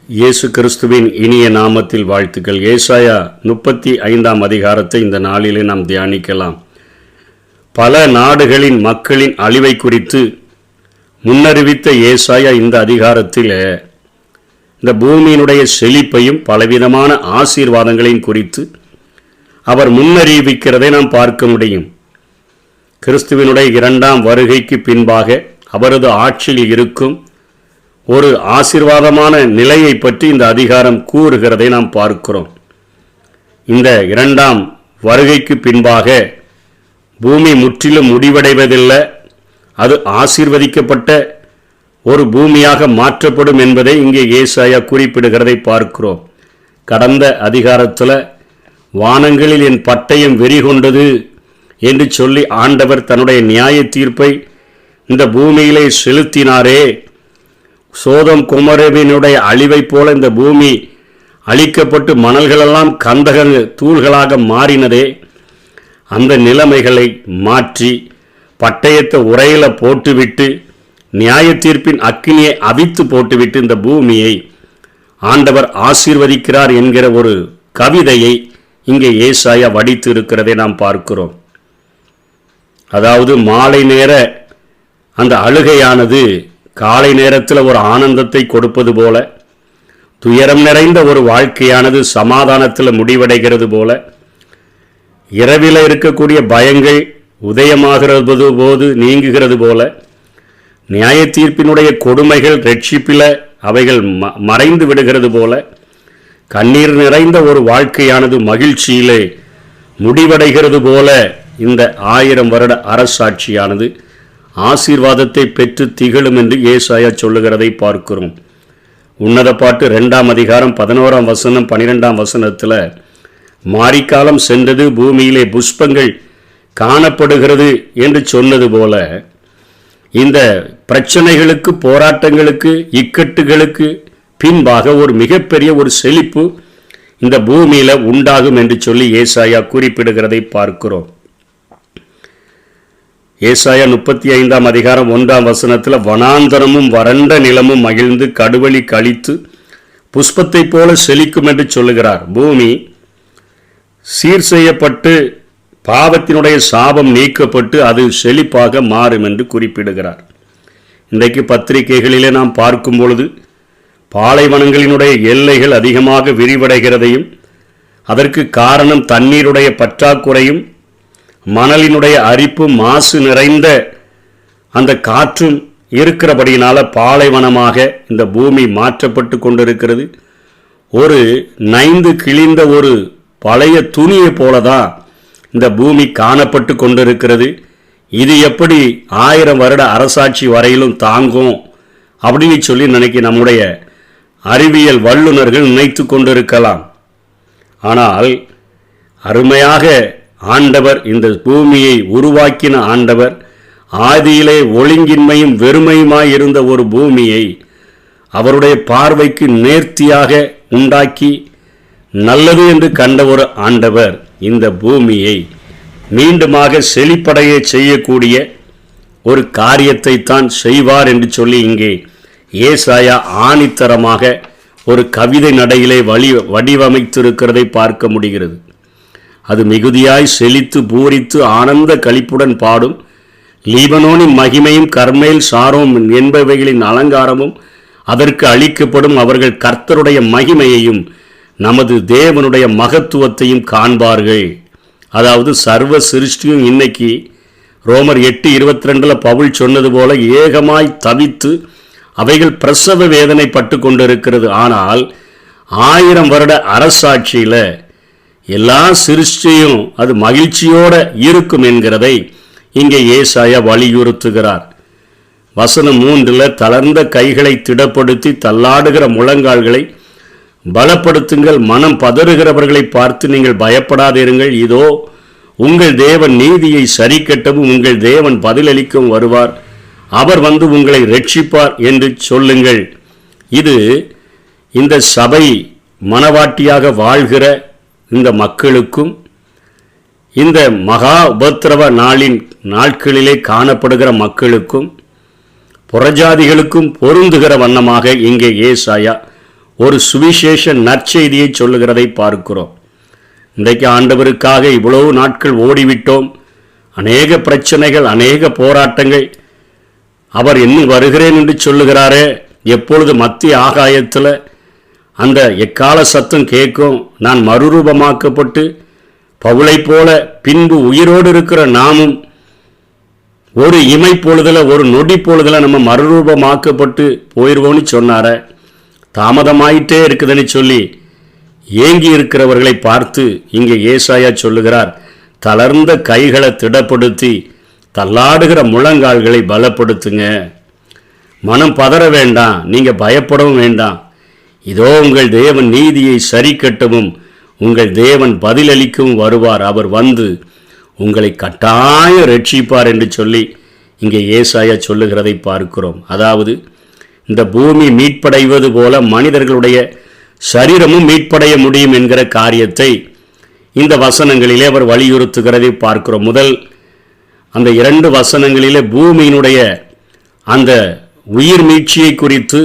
இயேசு கிறிஸ்துவின் இனிய நாமத்தில் வாழ்த்துக்கள். ஏசாயா 35 அதிகாரத்தை இந்த நாளிலே நாம் தியானிக்கலாம். பல நாடுகளின் மக்களின் அழிவை குறித்து முன்னறிவித்த ஏசாயா இந்த அதிகாரத்தில் இந்த பூமியினுடைய செழிப்பையும் பலவிதமான ஆசீர்வாதங்களையும் குறித்து அவர் முன்னறிவிக்கிறதை நாம் பார்க்க முடியும். கிறிஸ்துவினுடைய 2ஆம் வருகைக்கு பின்பாக அவரது ஆட்சியில் இருக்கும் ஒரு ஆசீர்வாதமான நிலையை பற்றி இந்த அதிகாரம் கூறுகிறதை நாம் பார்க்கிறோம். இந்த 2ஆம் வருகைக்கு பின்பாக பூமி முற்றிலும் முடிவடைவதில்லை, அது ஆசீர்வதிக்கப்பட்ட ஒரு பூமியாக மாற்றப்படும் என்பதை இங்கே ஏசாயா குறிப்பிடுகிறதை பார்க்கிறோம். கடந்த அதிகாரத்தில் வானங்களில் என் பட்டயம் வெறி கொண்டது என்று சொல்லி ஆண்டவர் தன்னுடைய நியாய தீர்ப்பை இந்த பூமியிலே செலுத்தினாரே, சோதம் குமரவினுடைய அழிவை போல இந்த பூமி அழிக்கப்பட்டு மணல்களெல்லாம் கந்தக தூள்களாக மாறினதே, அந்த நிலைமைகளை மாற்றி பட்டயத்தை உரையில போட்டுவிட்டு நியாய தீர்ப்பின் அக்கினியை அவித்து போட்டுவிட்டு இந்த பூமியை ஆண்டவர் ஆசீர்வதிக்கிறார் என்கிற ஒரு கவிதையை இங்கே ஏசாயா வடித்து இருக்கிறதை நாம் பார்க்கிறோம். அதாவது மாலை நேர அந்த அழுகையானது காலை நேரத்தில் ஒரு ஆனந்தத்தை கொடுப்பது போல, துயரம் நிறைந்த ஒரு வாழ்க்கையானது சமாதானத்தில் முடிவடைகிறது போல, இரவில் இருக்கக்கூடிய பயங்கள் உதயமாகிறது போது நீங்குகிறது போல, நியாய தீர்ப்பினுடைய கொடுமைகள் ரட்சிப்பில் அவைகள் மறைந்து விடுகிறது போல, கண்ணீர் நிறைந்த ஒரு வாழ்க்கையானது மகிழ்ச்சியிலே முடிவடைகிறது போல இந்த 1000 வருட அரசாட்சியானது ஆசீர்வாதத்தை பெற்று திகழும் என்று ஏசாயா சொல்லுகிறதை பார்க்கிறோம். உன்னத பாட்டு 2ஆம் அதிகாரம் 11ஆம் வசனம் 12ஆம் வசனத்தில் மாரிக்காலம் சென்றது, பூமியிலே புஷ்பங்கள் காணப்படுகிறது என்று சொன்னது போல, இந்த பிரச்சனைகளுக்கு, போராட்டங்களுக்கு, இக்கட்டுகளுக்கு பின்பாக ஒரு மிகப்பெரிய ஒரு செழிப்பு இந்த பூமியில் உண்டாகும் என்று சொல்லி ஏசாயா குறிப்பிடுகிறதை பார்க்கிறோம். ஏசாயா 35ஆம் அதிகாரம் 1ஆம் வசனத்தில் வனாந்தரமும் வறண்ட நிலமும் மகிழ்ந்து கடுவழி கழித்து புஷ்பத்தை போல செழிக்கும் என்று சொல்லுகிறார். பூமி சீர் செய்யப்பட்டு பாவத்தினுடைய சாபம் நீக்கப்பட்டு அது செழிப்பாக மாறும் என்று குறிப்பிடுகிறார். இன்றைக்கு பத்திரிகைகளிலே நாம் பார்க்கும் பொழுது பாலைவனங்களினுடைய எல்லைகள் அதிகமாக விரிவடைகிறதையும், அதற்கு காரணம் தண்ணீருடைய பற்றாக்குறையும், மணலினுடைய அரிப்பு, மாசு நிறைந்த அந்த காற்றும் இருக்கிறபடியினால பாலைவனமாக இந்த பூமி மாற்றப்பட்டு கொண்டிருக்கிறது. ஒரு நைந்து கிழிந்த ஒரு பழைய துணியை போலதான் இந்த பூமி காணப்பட்டு கொண்டிருக்கிறது. இது எப்படி 1000 வருட அரசாட்சி வரையிலும் தாங்கும் அப்படின்னு சொல்லி நம்முடைய அறிவியல் வல்லுநர்கள் நினைத்து கொண்டிருக்கலாம். ஆனால் அருமையாக ஆண்டவர் இந்த பூமியை உருவாக்கின ஆண்டவர் ஆதியிலே ஒழுங்கின்மையும் வெறுமையுமாய் இருந்த ஒரு பூமியை அவருடைய பார்வைக்கு நேர்த்தியாக உண்டாக்கி நல்லது என்று கண்ட ஒரு ஆண்டவர் இந்த பூமியை மீண்டுமாக செழிப்படைய செய்யக்கூடிய ஒரு காரியத்தை தான் செய்வார் என்று சொல்லி இங்கே ஏசாயா ஆணித்தரமாக ஒரு கவிதை நடையிலே வடிவமைத்திருக்கிறதை பார்க்க முடிகிறது. அது மிகுதியாய் செழித்து பூரித்து ஆனந்த களிப்புடன் பாடும், லீபனோனின் மகிமையும் கர்மேல் சாரோம் என்பவைகளின் அலங்காரமும் அதற்கு அளிக்கப்படும், அவர்கள் கர்த்தருடைய மகிமையையும் நமது தேவனுடைய மகத்துவத்தையும் காண்பார்கள். அதாவது சர்வ சிருஷ்டியும் இன்னைக்கு ரோமர் 8:22 பவுல் சொன்னது போல ஏகமாய் தவித்து அவைகள் பிரசவ வேதனை பட்டு கொண்டிருக்கிறது. ஆனால் 1000 வருட அரசாட்சியில் எல்லா சிருஷ்டியும் அது மகிழ்ச்சியோட இருக்கும் என்கிறதை இங்கே ஏசாயா வலியுறுத்துகிறார். வசனம் 3 தளர்ந்த கைகளை திடப்படுத்தி தள்ளாடுகிற முழங்கால்களை பலப்படுத்துங்கள், மனம் பதறுகிறவர்களை பார்த்து நீங்கள் பயப்படாதிருங்கள், இதோ உங்கள் தேவன் நீதியை சரிக்கட்டவும் உங்கள் தேவன் பதிலளிக்கவும் வருவார், அவர் வந்து உங்களை ரட்சிப்பார் என்று சொல்லுங்கள். இது இந்த சபை மனவாட்டியாக வாழ்கிற இந்த மக்களுக்கும், இந்த மகா உபத்திரவ நாட்களிலே காணப்படுகிற மக்களுக்கும், புறஜாதிகளுக்கும் பொருந்துகிற வண்ணமாக இங்கே ஏசாயா ஒரு சுவிசேஷ நற்செய்தியை சொல்லுகிறதை பார்க்கிறோம். இன்றைக்கு ஆண்டவருக்காக இவ்வளவு நாட்கள் ஓடிவிட்டோம். அநேக பிரச்சனைகள், அநேக போராட்டங்கள். அவர் இன்னும் வருகிறேன் என்று சொல்லுகிறாரே, எப்பொழுது மத்திய ஆகாயத்தில் அந்த எக்கால சத்தம் கேட்கும், நான் மறுரூபமாக்கப்பட்டு பவுலை போல பின்பு உயிரோடு இருக்கிற நாமும் ஒரு இமை பொழுதுல, ஒரு நொடி பொழுதுல நம்ம மறுரூபமாக்கப்பட்டு போயிடுவோன்னு சொன்னார. தாமதமாயிட்டே இருக்குதுன்னு சொல்லி ஏங்கி இருக்கிறவர்களை பார்த்து இங்கே ஏசாயா சொல்லுகிறார், தளர்ந்த கைகளை திடப்படுத்தி தள்ளாடுகிற முழங்கால்களை பலப்படுத்துங்க. மனம் பதற வேண்டாம், நீங்க பயப்படவும் வேண்டாம். இதோ உங்கள் தேவன் நீதியை சரி கட்டவும் உங்கள் தேவன் பதிலளிக்கவும் வருவார். அவர் வந்து உங்களை கட்டாயம் ரட்சிப்பார் என்று சொல்லி இங்கே ஏசாயா சொல்லுகிறதை பார்க்கிறோம். அதாவது இந்த பூமி மீட்படைவது போல மனிதர்களுடைய சரீரமும் மீட்படைய முடியும் என்கிற காரியத்தை இந்த வசனங்களிலே அவர் வலியுறுத்துகிறதை பார்க்கிறோம். முதல் அந்த 2 வசனங்களிலே பூமியினுடைய அந்த உயிர் மீட்சியை குறித்து,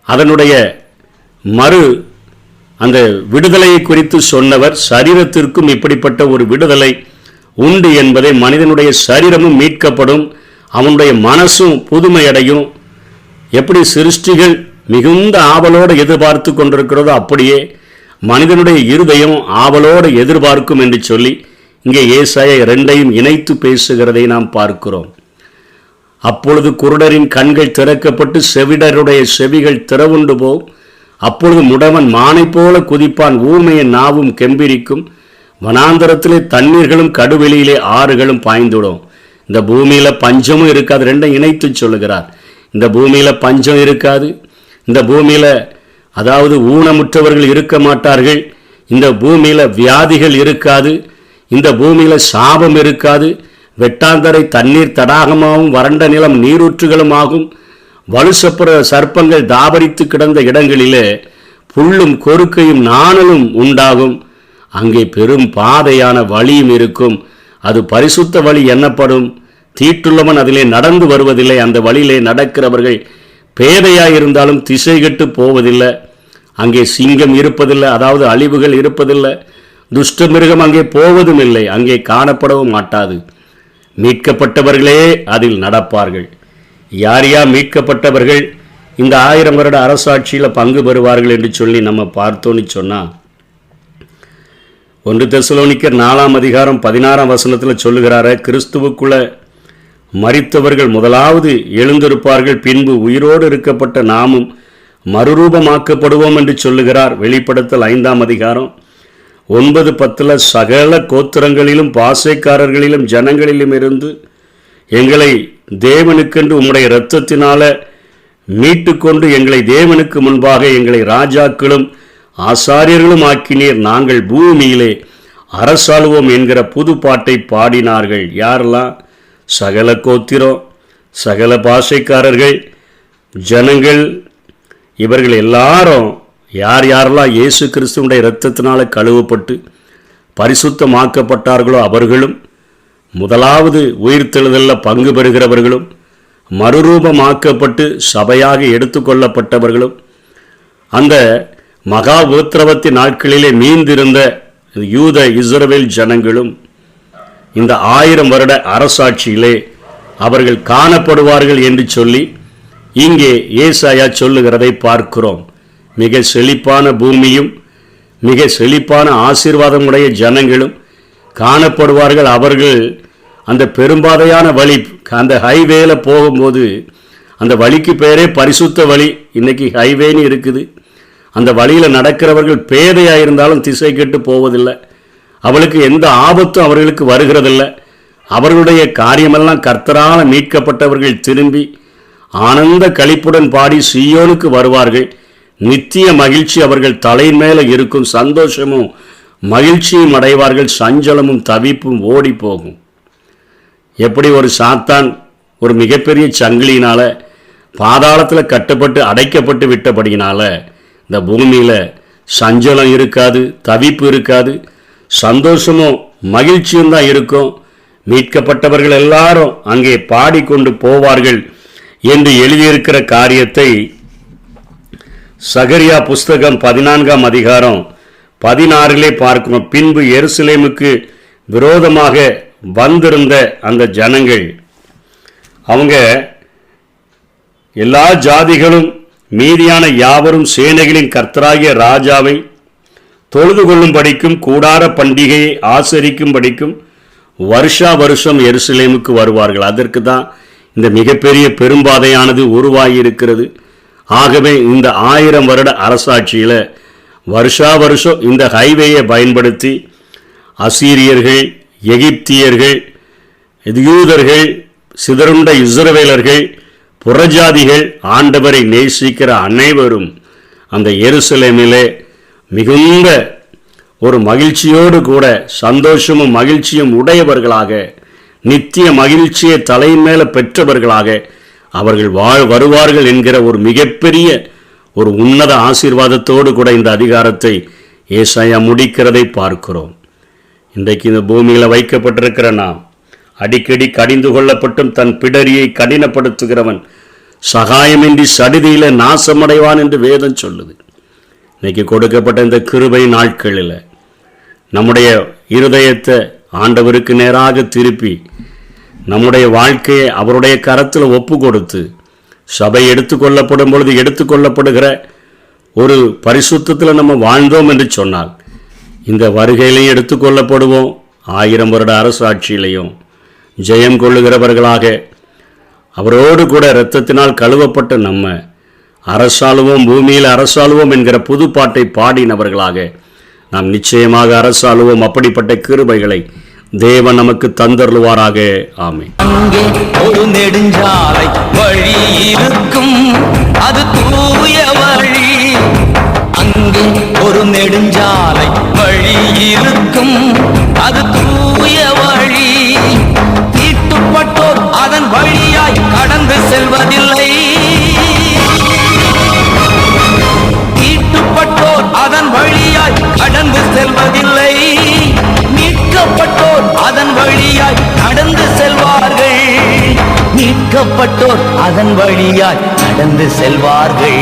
அதனுடைய அந்த விடுதலையை குறித்து சொன்னவர். சரீரத்திற்கும் இப்படிப்பட்ட ஒரு விடுதலை உண்டு என்பதை, மனிதனுடைய சரீரமும் மீட்கப்படும், அவனுடைய மனசும் புதுமையடையும். எப்படி சிருஷ்டிகள் மிகுந்த ஆவலோடு எதிர்பார்த்து கொண்டிருக்கிறதோ அப்படியே மனிதனுடைய இருதயம் ஆவலோடு எதிர்பார்க்கும் என்று சொல்லி இங்கே ஏசாயா 2ஐயும் இணைத்து பேசுகிறதை நாம் பார்க்கிறோம். அப்பொழுது குருடரின் கண்கள் திறக்கப்பட்டு செவிடருடைய செவிகள் திறவுண்டு போம். அப்பொழுது முடவன் மானை போல குதிப்பான், ஊமையின் நாவும் கெம்பிரிக்கும். வனாந்தரத்திலே தண்ணீர்களும் கடுவெளியிலே ஆறுகளும் பாய்ந்துடும். இந்த பூமியில பஞ்சமும் இருக்காது. 2ஐயும் இணைத்து சொல்லுகிறார். இந்த பூமியில பஞ்சம் இருக்காது. இந்த பூமியில அதாவது ஊனமுற்றவர்கள் இருக்க மாட்டார்கள். இந்த பூமியில வியாதிகள் இருக்காது. இந்த பூமியில சாபம் இருக்காது. வெட்டாந்தரை தண்ணீர் தடாகமாகவும் வறண்ட நிலம் நீரூற்றுகளும் ஆகும். வலுசப்புற சர்ப்பங்கள் தாபரித்து கிடந்த இடங்களிலே புல்லும் கொறுக்கையும் நாணலும் உண்டாகும். அங்கே பெரும் பாதையான வழியும் இருக்கும். அது பரிசுத்த வழி என்னப்படும். தீட்டுள்ளவன் அதிலே நடந்து வருவதில்லை. அந்த வழியிலே நடக்கிறவர்கள் பேதையாயிருந்தாலும் திசை கெட்டு போவதில்லை. அங்கே சிங்கம் இருப்பதில்லை, அதாவது அழிவுகள் இருப்பதில்லை. துஷ்ட மிருகம் அங்கே போவதும் இல்லை, அங்கே காணப்படவும் மாட்டாது. மீட்கப்பட்டவர்களே அதில் நடப்பார்கள். யார் யார் மீட்கப்பட்டவர்கள் இந்த 1000 வருட அரசாட்சியில் பங்கு பெறுவார்கள் என்று சொல்லி நம்ம பார்த்தோன்னு சொன்னால், 1 தெசலோனிக்கர் 4ஆம் அதிகாரம் 16ஆம் வசனத்தில் சொல்லுகிறார, கிறிஸ்துவுக்குள்ள மரித்தவர்கள் முதலாவது எழுந்திருப்பார்கள், பின்பு உயிரோடு இருக்கப்பட்ட நாமும் மறுரூபமாக்கப்படுவோம் என்று சொல்லுகிறார். வெளிப்படுத்தல் 5ஆம் அதிகாரம் 9-10 சகல கோத்திரங்களிலும் பாசைக்காரர்களிலும் ஜனங்களிலும் இருந்து எங்களை தேவனுக்கென்று உம்முடைய இரத்தத்தினால மீட்டு கொண்டு எங்களை தேவனுக்கு முன்பாக எங்களை ராஜாக்களும் ஆசாரியர்களும் ஆக்கினீர், நாங்கள் பூமியிலே அரசாளுவோம் என்கிற புது பாட்டை பாடினார்கள். யாரெல்லாம்? சகல கோத்திரம், சகல பாஷைக்காரர்கள், ஜனங்கள், இவர்கள் எல்லாரும் யார் யாரெல்லாம் இயேசு கிறிஸ்துவுடைய இரத்தத்தினால கழுவப்பட்டு பரிசுத்தமாக்கப்பட்டார்களோ அவர்களும், முதலாவது உயிர்த்தெழுதலில் பங்கு பெறுகிறவர்களும், மறுரூபமாக்கப்பட்டு சபையாக எடுத்துக்கொள்ளப்பட்டவர்களும், அந்த மகா உபத்திரவத்தின் நாட்களிலே மீந்திருந்த யூத இஸ்ரவேல் ஜனங்களும் இந்த 1000 வருட அரசாட்சியிலே அவர்கள் காணப்படுவார்கள் என்று சொல்லி இங்கே ஏசாயா சொல்லுகிறதை பார்க்கிறோம். மிக செழிப்பான பூமியும் மிக செழிப்பான ஆசீர்வாதமுடைய ஜனங்களும் காணப்படுவார்கள். அவர்கள் அந்த பெரும்பாதையான வழி, அந்த ஹைவேல போகும்போது, அந்த வழிக்கு பேரே பரிசுத்த வழி. இன்னைக்கு ஹைவேன்னு இருக்குது. அந்த வழியில் நடக்கிறவர்கள் பேதையாக இருந்தாலும் திசை கெட்டு போவதில்லை. அவளுக்கு எந்த ஆபத்தும் அவர்களுக்கு வருகிறதில்லை. அவர்களுடைய காரியமெல்லாம் கர்த்தரால் மீட்கப்பட்டவர்கள் திரும்பி ஆனந்த களிப்புடன் பாடி சீயோனுக்கு வருவார்கள். நித்திய மகிழ்ச்சி அவர்கள் தலையின் மேலே இருக்கும். சந்தோஷமும் மகிழ்ச்சியும் அடைவார்கள். சஞ்சலமும் தவிப்பும் ஓடி போகும். எப்படி ஒரு சாத்தான் ஒரு மிகப்பெரிய சங்கிலியினால பாதாளத்தில் கட்டப்பட்டு அடைக்கப்பட்டு விட்டபடியினால இந்த பூமியில் சஞ்சலம் இருக்காது, தவிப்பு இருக்காது, சந்தோஷமும் மகிழ்ச்சியும் தான் இருக்கும். மீட்கப்பட்டவர்கள் எல்லாரும் அங்கே பாடிக்கொண்டு போவார்கள் என்று எழுதியிருக்கிற காரியத்தை சகரியா புஸ்தகம் 14ஆம் அதிகாரம் 16 பார்க்கிறோம். பின்பு எருசலேமுக்கு விரோதமாக வந்திருந்த அந்த ஜனங்கள், அவங்க எல்லா ஜாதிகளும் மீதியான யாவரும் சேனைகளின் கர்த்தராகிய ராஜாவை தொழுது கொள்ளும்படிக்கும் கூடார பண்டிகையை ஆசரிக்கும்படிக்கும் வருஷா வருஷம் எருசலேமுக்கு வருவார்கள். அதற்கு தான் இந்த மிகப்பெரிய பெரும்பாதையானது உருவாகியிருக்கிறது. ஆகவே இந்த 1000 வருட அரசாட்சியில் வருஷா வருஷம் இந்த ஹைவேயை பயன்படுத்தி அசீரியர்கள், எகிப்தியர்கள், யூதர்கள், சிதறுண்ட இஸ்ரவேலர்கள், புறஜாதிகள், ஆண்டவரை நேசிக்கிற அனைவரும் அந்த எருசலேமிலே மிகுந்த ஒரு மகிழ்ச்சியோடு கூட சந்தோஷமும் மகிழ்ச்சியும் உடையவர்களாக, நித்திய மகிழ்ச்சியை தலைமேல பெற்றவர்களாக அவர்கள் வருவார்கள் என்கிற ஒரு மிகப்பெரிய ஒரு உன்னத ஆசீர்வாதத்தோடு கூட இந்த அதிகாரத்தை ஏசாயா முடிக்கிறதை பார்க்கிறோம். இன்றைக்கு இந்த பூமியில் வைக்கப்பட்டிருக்கிற நாம் அடிக்கடி கடிந்து கொள்ளப்பட்டும் தன் பிடரியை கடினப்படுத்துகிறவன் சகாயமின்றி சடிதியில நாசமடைவான் என்று வேதம் சொல்லுது. இன்னைக்கு கொடுக்கப்பட்ட இந்த கிருபை நாட்களில் நம்முடைய இருதயத்தை ஆண்டவருக்கு நேராக திருப்பி நம்முடைய வாழ்க்கையை அவருடைய கரத்தில் ஒப்பு கொடுத்து சபை எடுத்துக்கொள்ளப்படும் பொழுது எடுத்துக்கொள்ளப்படுகிற ஒரு பரிசுத்தத்தில் நம்ம வாழ்ந்தோம் என்று சொன்னால் இந்த வருகையிலையும் எடுத்துக்கொள்ளப்படுவோம். 1000 வருட அரசாட்சியிலையும் ஜெயம் கொள்ளுகிறவர்களாக அவரோடு கூட இரத்தத்தினால் கழுவப்பட்ட நம்ம அரசாளுவோம், பூமியில் அரசாளுவோம் என்கிற புது பாட்டை பாடினவர்களாக நாம் நிச்சயமாக அரசாளுவோம். அப்படிப்பட்ட கிருபைகளை தேவன் நமக்கு தந்தருள்வாராக. ஆமென். அங்கே ஒரு நெடுஞ்சாலை வழி இருக்கும், அது தூய வழி. அங்கே ஒரு நெடுஞ்சாலை வழி இருக்கும், அது தூய வழி. தீட்டுப்பட்டோர் அதன் வழியாய் கடந்து செல்வதில்லை. தீட்டுப்பட்டோர் அதன் வழியாய் கடந்து செல்வதில்லை. மீட்கப்பட்டோர் அதன் வழியாய் நடந்து செல்வார்கள். மீட்கப்பட்டோர் அதன் வழியாய் நடந்து செல்வார்கள்.